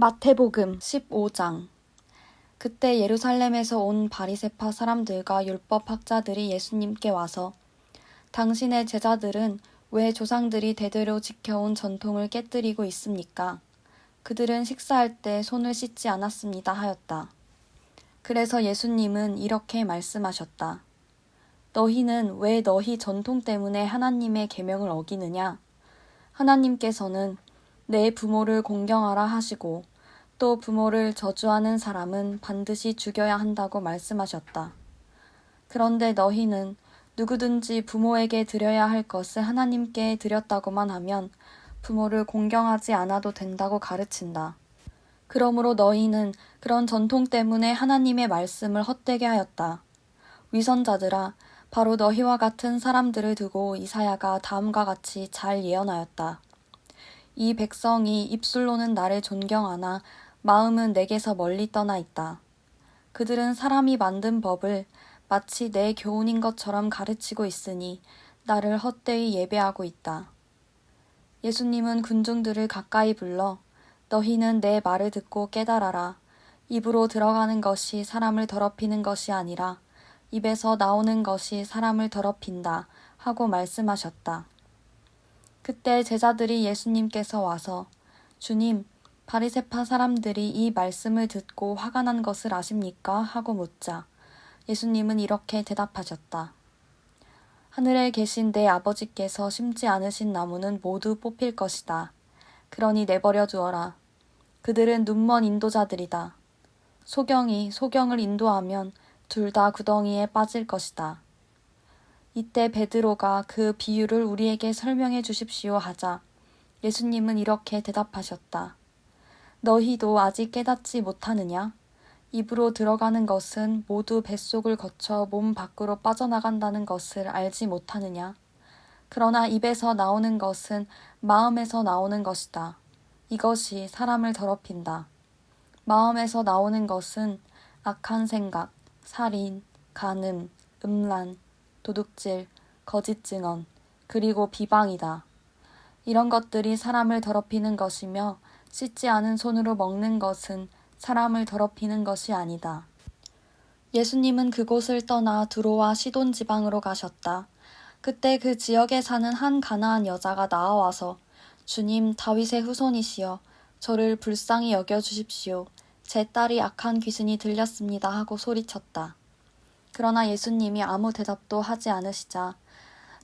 마태복음 15장. 그때 예루살렘에서 온 바리새파 사람들과 율법 학자들이 예수님께 와서 당신의 제자들은 왜 조상들이 대대로 지켜온 전통을 깨뜨리고 있습니까? 그들은 식사할 때 손을 씻지 않았습니다 하였다. 그래서 예수님은 이렇게 말씀하셨다. 너희는 왜 너희 전통 때문에 하나님의 계명을 어기느냐? 하나님께서는 내 부모를 공경하라 하시고 또 부모를 저주하는 사람은 반드시 죽여야 한다고 말씀하셨다. 그런데 너희는 누구든지 부모에게 드려야 할 것을 하나님께 드렸다고만 하면 부모를 공경하지 않아도 된다고 가르친다. 그러므로 너희는 그런 전통 때문에 하나님의 말씀을 헛되게 하였다. 위선자들아, 바로 너희와 같은 사람들을 두고 이사야가 다음과 같이 잘 예언하였다. 이 백성이 입술로는 나를 존경하나 마음은 내게서 멀리 떠나 있다. 그들은 사람이 만든 법을 마치 내 교훈인 것처럼 가르치고 있으니 나를 헛되이 예배하고 있다. 예수님은 군중들을 가까이 불러 너희는 내 말을 듣고 깨달아라. 입으로 들어가는 것이 사람을 더럽히는 것이 아니라 입에서 나오는 것이 사람을 더럽힌다 하고 말씀하셨다. 그때 제자들이 예수님께서 와서 주님, 바리새파 사람들이 이 말씀을 듣고 화가 난 것을 아십니까? 하고 묻자 예수님은 이렇게 대답하셨다. 하늘에 계신 내 아버지께서 심지 않으신 나무는 모두 뽑힐 것이다. 그러니 내버려 두어라. 그들은 눈먼 인도자들이다. 소경이 소경을 인도하면 둘 다 구덩이에 빠질 것이다. 이때 베드로가 그 비유를 우리에게 설명해 주십시오 하자 예수님은 이렇게 대답하셨다. 너희도 아직 깨닫지 못하느냐? 입으로 들어가는 것은 모두 뱃속을 거쳐 몸 밖으로 빠져나간다는 것을 알지 못하느냐? 그러나 입에서 나오는 것은 마음에서 나오는 것이다. 이것이 사람을 더럽힌다. 마음에서 나오는 것은 악한 생각, 살인, 간음, 음란, 도둑질, 거짓 증언, 그리고 비방이다. 이런 것들이 사람을 더럽히는 것이며 씻지 않은 손으로 먹는 것은 사람을 더럽히는 것이 아니다. 예수님은 그곳을 떠나 두로와 시돈 지방으로 가셨다. 그때 그 지역에 사는 한 가나안 여자가 나아와서 주님, 다윗의 후손이시여 저를 불쌍히 여겨주십시오. 제 딸이 악한 귀신이 들렸습니다 하고 소리쳤다. 그러나 예수님이 아무 대답도 하지 않으시자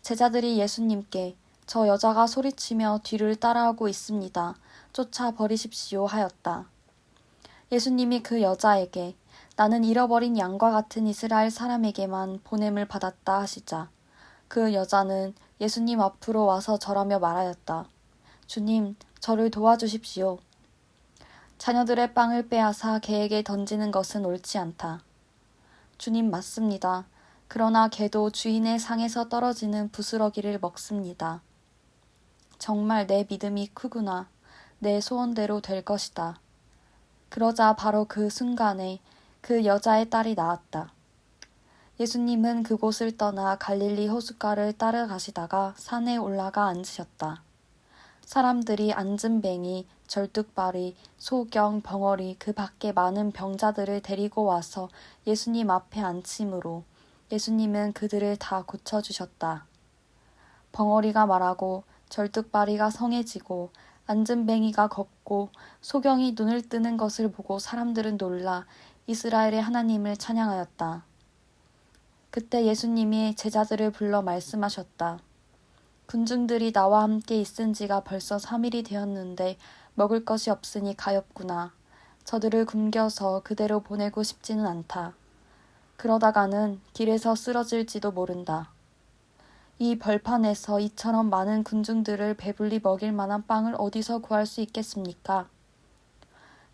제자들이 예수님께 저 여자가 소리치며 뒤를 따라오고 있습니다. 쫓아 버리십시오 하였다. 예수님이 그 여자에게 나는 잃어버린 양과 같은 이스라엘 사람에게만 보냄을 받았다 하시자 그 여자는 예수님 앞으로 와서 절하며 말하였다. 주님, 저를 도와주십시오. 자녀들의 빵을 빼앗아 개에게 던지는 것은 옳지 않다. 주님 맞습니다. 그러나 개도 주인의 상에서 떨어지는 부스러기를 먹습니다. 정말 내 믿음이 크구나. 내 소원대로 될 것이다. 그러자 바로 그 순간에 그 여자의 딸이 나았다. 예수님은 그곳을 떠나 갈릴리 호숫가를 따라가시다가 산에 올라가 앉으셨다. 사람들이 안진뱅이, 절뚝발이, 소경, 벙어리 그 밖에 많은 병자들을 데리고 와서 예수님 앞에 앉힘으로 예수님은 그들을 다 고쳐주셨다. 벙어리가 말하고 절뚝발이가 성해지고 안진뱅이가 걷고 소경이 눈을 뜨는 것을 보고 사람들은 놀라 이스라엘의 하나님을 찬양하였다. 그때 예수님이 제자들을 불러 말씀하셨다. 군중들이 나와 함께 있은 지가 벌써 3일이 되었는데 먹을 것이 없으니 가엾구나. 저들을 굶겨서 그대로 보내고 싶지는 않다. 그러다가는 길에서 쓰러질지도 모른다. 이 벌판에서 이처럼 많은 군중들을 배불리 먹일 만한 빵을 어디서 구할 수 있겠습니까?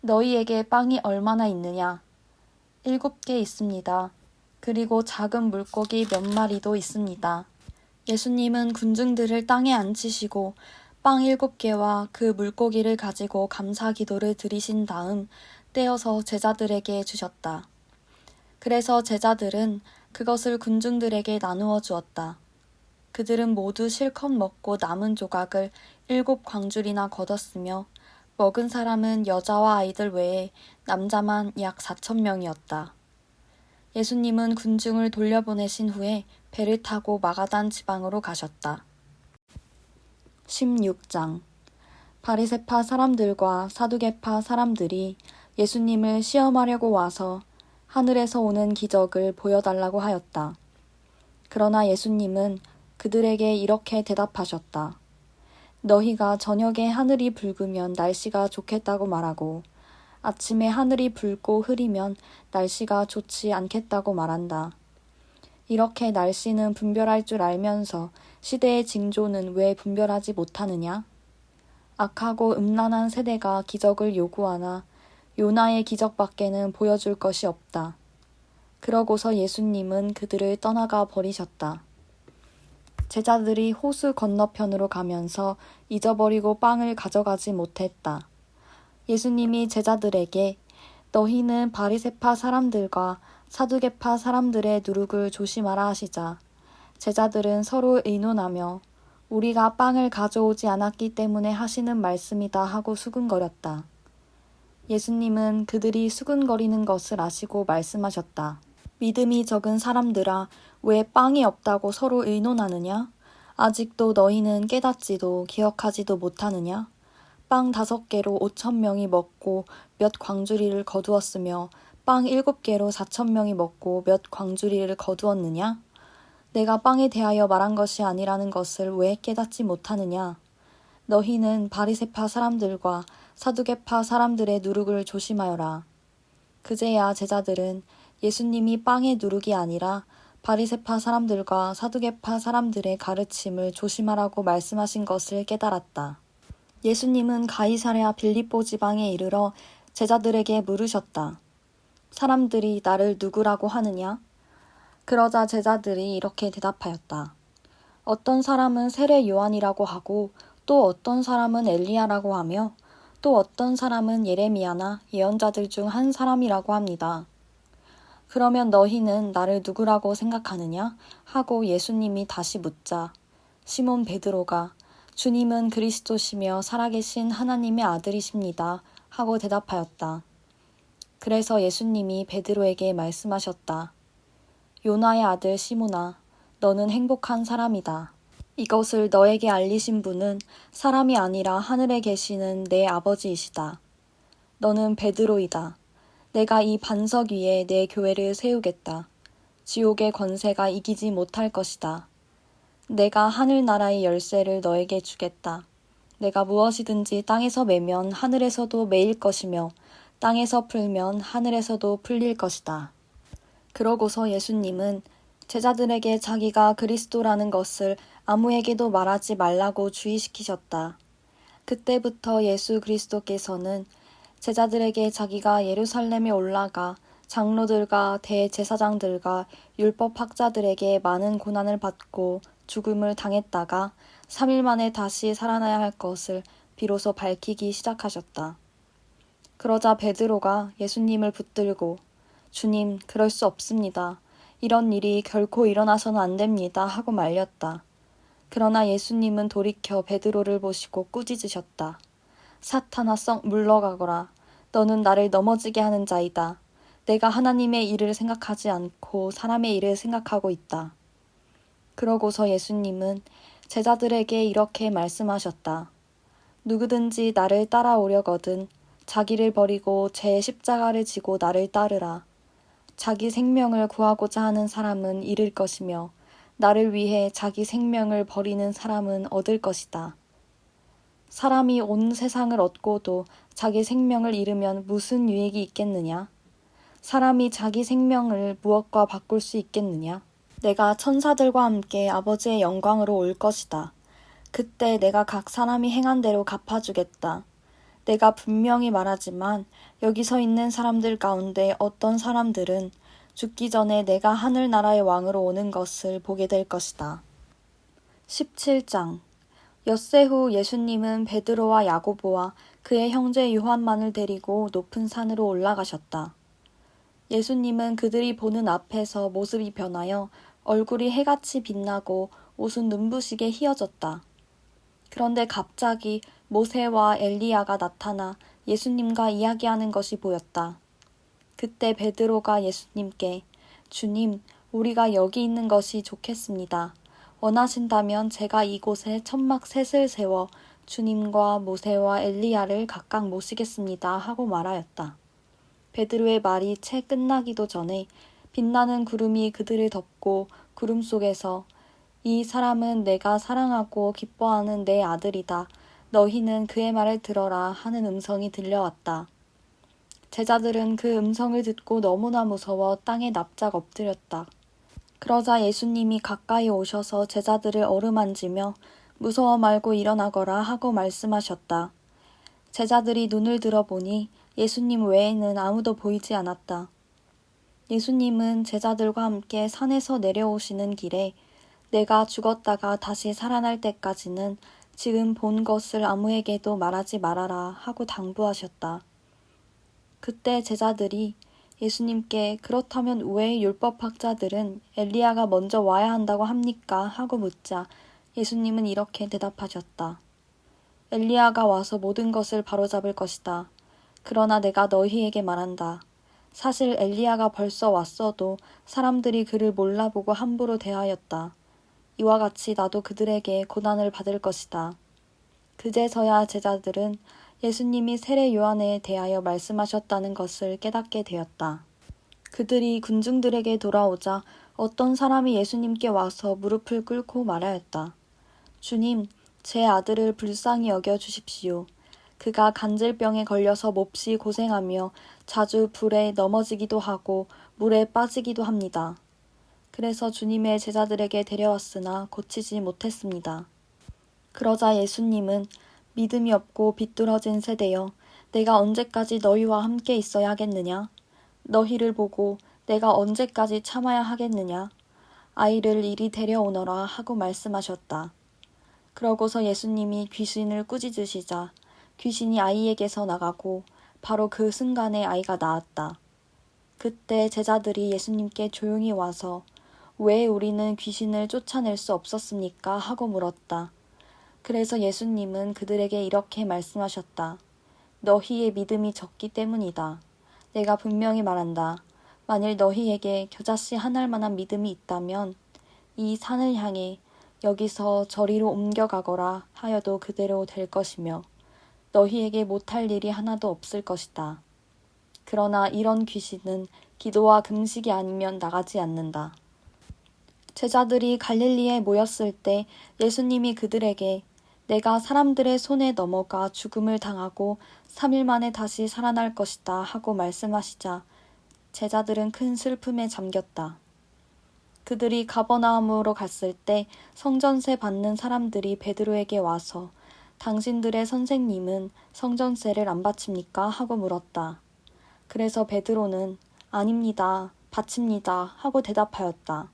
너희에게 빵이 얼마나 있느냐? 7개 있습니다. 그리고 작은 물고기 몇 마리도 있습니다. 예수님은 군중들을 땅에 앉히시고 빵 7개와 그 물고기를 가지고 감사 기도를 드리신 다음 떼어서 제자들에게 주셨다. 그래서 제자들은 그것을 군중들에게 나누어 주었다. 그들은 모두 실컷 먹고 남은 조각을 7 광줄이나 거뒀으며 먹은 사람은 여자와 아이들 외에 남자만 약 4,000명이었다. 예수님은 군중을 돌려보내신 후에 배를 타고 마가단 지방으로 가셨다. 16장. 바리새파 사람들과 사두개파 사람들이 예수님을 시험하려고 와서 하늘에서 오는 기적을 보여달라고 하였다. 그러나 예수님은 그들에게 이렇게 대답하셨다. 너희가 저녁에 하늘이 붉으면 날씨가 좋겠다고 말하고 아침에 하늘이 붉고 흐리면 날씨가 좋지 않겠다고 말한다. 이렇게 날씨는 분별할 줄 알면서 시대의 징조는 왜 분별하지 못하느냐? 악하고 음란한 세대가 기적을 요구하나 요나의 기적밖에는 보여줄 것이 없다. 그러고서 예수님은 그들을 떠나가 버리셨다. 제자들이 호수 건너편으로 가면서 잊어버리고 빵을 가져가지 못했다. 예수님이 제자들에게 너희는 바리새파 사람들과 사두개파 사람들의 누룩을 조심하라 하시자 제자들은 서로 의논하며 우리가 빵을 가져오지 않았기 때문에 하시는 말씀이다 하고 수근거렸다. 예수님은 그들이 수근거리는 것을 아시고 말씀하셨다. 믿음이 적은 사람들아, 왜 빵이 없다고 서로 의논하느냐? 아직도 너희는 깨닫지도 기억하지도 못하느냐? 빵 5개로 5,000명이 먹고 몇 광주리를 거두었으며 빵 7개로 4,000명이 먹고 몇 광주리를 거두었느냐? 내가 빵에 대하여 말한 것이 아니라는 것을 왜 깨닫지 못하느냐? 너희는 바리새파 사람들과 사두개파 사람들의 누룩을 조심하여라. 그제야 제자들은 예수님이 빵의 누룩이 아니라 바리새파 사람들과 사두개파 사람들의 가르침을 조심하라고 말씀하신 것을 깨달았다. 예수님은 가이사랴 빌립보 지방에 이르러 제자들에게 물으셨다. 사람들이 나를 누구라고 하느냐? 그러자 제자들이 이렇게 대답하였다. 어떤 사람은 세례 요한이라고 하고 또 어떤 사람은 엘리야라고 하며 또 어떤 사람은 예레미야나 예언자들 중 한 사람이라고 합니다. 그러면 너희는 나를 누구라고 생각하느냐? 하고 예수님이 다시 묻자 시몬 베드로가 주님은 그리스도시며 살아계신 하나님의 아들이십니다. 하고 대답하였다. 그래서 예수님이 베드로에게 말씀하셨다. 요나의 아들 시몬아, 너는 행복한 사람이다. 이것을 너에게 알리신 분은 사람이 아니라 하늘에 계시는 내 아버지이시다. 너는 베드로이다. 내가 이 반석 위에 내 교회를 세우겠다. 지옥의 권세가 이기지 못할 것이다. 내가 하늘나라의 열쇠를 너에게 주겠다. 내가 무엇이든지 땅에서 매면 하늘에서도 매일 것이며 땅에서 풀면 하늘에서도 풀릴 것이다. 그러고서 예수님은 제자들에게 자기가 그리스도라는 것을 아무에게도 말하지 말라고 주의시키셨다. 그때부터 예수 그리스도께서는 제자들에게 자기가 예루살렘에 올라가 장로들과 대제사장들과 율법학자들에게 많은 고난을 받고 죽음을 당했다가 3일 만에 다시 살아나야 할 것을 비로소 밝히기 시작하셨다. 그러자 베드로가 예수님을 붙들고 주님, 그럴 수 없습니다. 이런 일이 결코 일어나서는 안 됩니다. 하고 말렸다. 그러나 예수님은 돌이켜 베드로를 보시고 꾸짖으셨다. 사탄아 썩 물러가거라. 너는 나를 넘어지게 하는 자이다. 내가 하나님의 일을 생각하지 않고 사람의 일을 생각하고 있다. 그러고서 예수님은 제자들에게 이렇게 말씀하셨다. 누구든지 나를 따라오려거든 자기를 버리고 제 십자가를 지고 나를 따르라. 자기 생명을 구하고자 하는 사람은 잃을 것이며 나를 위해 자기 생명을 버리는 사람은 얻을 것이다. 사람이 온 세상을 얻고도 자기 생명을 잃으면 무슨 유익이 있겠느냐? 사람이 자기 생명을 무엇과 바꿀 수 있겠느냐? 내가 천사들과 함께 아버지의 영광으로 올 것이다. 그때 내가 각 사람이 행한 대로 갚아주겠다. 내가 분명히 말하지만 여기 서 있는 사람들 가운데 어떤 사람들은 죽기 전에 내가 하늘나라의 왕으로 오는 것을 보게 될 것이다. 17장. 엿새 후 예수님은 베드로와 야고보와 그의 형제 요한만을 데리고 높은 산으로 올라가셨다. 예수님은 그들이 보는 앞에서 모습이 변하여 얼굴이 해같이 빛나고 옷은 눈부시게 휘어졌다. 그런데 갑자기 모세와 엘리야가 나타나 예수님과 이야기하는 것이 보였다. 그때 베드로가 예수님께 주님, 우리가 여기 있는 것이 좋겠습니다. 원하신다면 제가 이곳에 천막 셋을 세워 주님과 모세와 엘리야를 각각 모시겠습니다 하고 말하였다. 베드로의 말이 채 끝나기도 전에 빛나는 구름이 그들을 덮고 구름 속에서 이 사람은 내가 사랑하고 기뻐하는 내 아들이다. 너희는 그의 말을 들어라 하는 음성이 들려왔다. 제자들은 그 음성을 듣고 너무나 무서워 땅에 납작 엎드렸다. 그러자 예수님이 가까이 오셔서 제자들을 어루만지며 무서워 말고 일어나거라 하고 말씀하셨다. 제자들이 눈을 들어보니 예수님 외에는 아무도 보이지 않았다. 예수님은 제자들과 함께 산에서 내려오시는 길에 내가 죽었다가 다시 살아날 때까지는 지금 본 것을 아무에게도 말하지 말아라 하고 당부하셨다. 그때 제자들이 예수님께 그렇다면 왜 율법학자들은 엘리야가 먼저 와야 한다고 합니까? 하고 묻자 예수님은 이렇게 대답하셨다. 엘리야가 와서 모든 것을 바로잡을 것이다. 그러나 내가 너희에게 말한다. 사실 엘리야가 벌써 왔어도 사람들이 그를 몰라보고 함부로 대하였다. 이와 같이 나도 그들에게 고난을 받을 것이다. 그제서야 제자들은 예수님이 세례 요한에 대하여 말씀하셨다는 것을 깨닫게 되었다. 그들이 군중들에게 돌아오자 어떤 사람이 예수님께 와서 무릎을 꿇고 말하였다. 주님, 제 아들을 불쌍히 여겨 주십시오. 그가 간질병에 걸려서 몹시 고생하며 자주 불에 넘어지기도 하고 물에 빠지기도 합니다. 그래서 주님의 제자들에게 데려왔으나 고치지 못했습니다. 그러자 예수님은 믿음이 없고 비뚤어진 세대여, 내가 언제까지 너희와 함께 있어야 하겠느냐? 너희를 보고 내가 언제까지 참아야 하겠느냐? 아이를 이리 데려오너라 하고 말씀하셨다. 그러고서 예수님이 귀신을 꾸짖으시자 귀신이 아이에게서 나가고 바로 그 순간에 아이가 나았다. 그때 제자들이 예수님께 조용히 와서 왜 우리는 귀신을 쫓아낼 수 없었습니까? 하고 물었다. 그래서 예수님은 그들에게 이렇게 말씀하셨다. 너희의 믿음이 적기 때문이다. 내가 분명히 말한다. 만일 너희에게 겨자씨 한 알만한 믿음이 있다면 이 산을 향해 여기서 저리로 옮겨가거라 하여도 그대로 될 것이며 너희에게 못할 일이 하나도 없을 것이다. 그러나 이런 귀신은 기도와 금식이 아니면 나가지 않는다. 제자들이 갈릴리에 모였을 때 예수님이 그들에게 내가 사람들의 손에 넘어가 죽음을 당하고 3일 만에 다시 살아날 것이다 하고 말씀하시자 제자들은 큰 슬픔에 잠겼다. 그들이 가버나움으로 갔을 때 성전세 받는 사람들이 베드로에게 와서 당신들의 선생님은 성전세를 안 바칩니까? 하고 물었다. 그래서 베드로는 아닙니다. 바칩니다. 하고 대답하였다.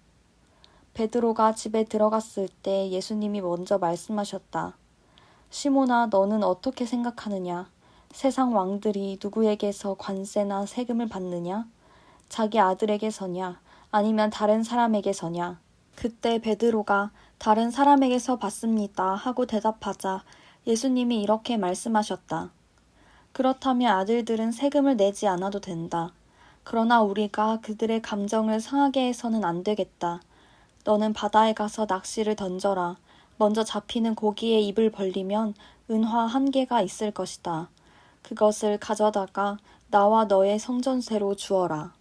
베드로가 집에 들어갔을 때 예수님이 먼저 말씀하셨다. 시몬아, 너는 어떻게 생각하느냐? 세상 왕들이 누구에게서 관세나 세금을 받느냐? 자기 아들에게서냐? 아니면 다른 사람에게서냐? 그때 베드로가 다른 사람에게서 받습니다 하고 대답하자 예수님이 이렇게 말씀하셨다. 그렇다면 아들들은 세금을 내지 않아도 된다. 그러나 우리가 그들의 감정을 상하게 해서는 안 되겠다. 너는 바다에 가서 낚시를 던져라. 먼저 잡히는 고기에 입을 벌리면 은화 1개가 있을 것이다. 그것을 가져다가 나와 너의 성전세로 주어라.